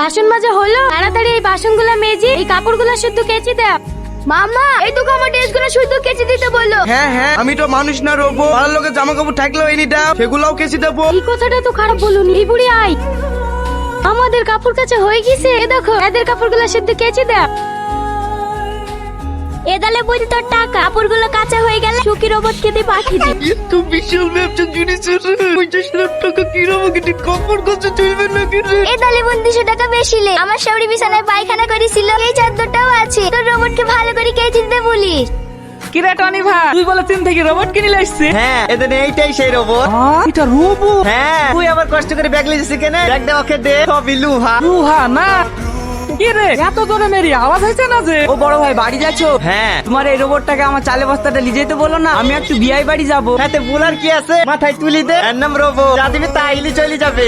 বাসন মাজা হলো? তাড়াতাড়ি এই বাসনগুলো মেজে এই কাপড়গুলো শুদ্ধ কেচে দাও। মামা এই তো আমার ড্রেসগুলো শুদ্ধ কেচে দিতে বললো। হ্যাঁ হ্যাঁ, আমি তো মানুষ না রোবো। পাড়ার লোকের জামা কাপড় থাকলেও এনি দাও, সেগুলোও কেচে দেবো। এই কথাটা তো খারাপ বলুনি। এই বুড়ি আই, আমাদের কাপড় কাচা হয়ে গেছে। এ দেখো এদের কাপড়গুলো শুদ্ধ কেচে দাও। এদালে বলি তোর টাকা, কাপড়গুলো কাঁচা হয়ে গেলে সুখী রোবট খেতে পাঠিয়ে দিই। এত বিশাল ব্যবসা জুড়েছে 50 লাখ টাকা কিরম কেটে কাপড় কাচা চলবে না কিরে? এদালে 200 টাকা বেশি লে। আমার শাশুড়ি বিছানায় পায়খানা করেছিল, এই চাদরটাও আছে। তোর রোবটকে ভালো করে কেচে দিতে বলিস। কিরে টনি ভাই, তুই বলে চীন থেকে রোবট কিনে লাইছিস? হ্যাঁ, এদের এইটাই সেই রোবট। এটা রোবট? হ্যাঁ, তুই আবার কষ্ট করে ব্যাগ লিয়েছিস কেন? ব্যাগটা ওকে দে, সবই লুহা। লুহা না? কিরে এত জোরে মেরি আওয়াজ হয়েছে না যে? ও বড় ভাই বাড়ি যাচ্ছো? হ্যাঁ তোমার এই রোবটটাকে আমার চালে বস্তাটা নিয়ে যেতে বলো না, আমি একটু বিয়াই বাড়ি যাবো। হ্যাঁ, বলার কি আছে, মাথায় তুলি দে, এর নাম রোবট, যা দিবি তাইলি চলে যাবে।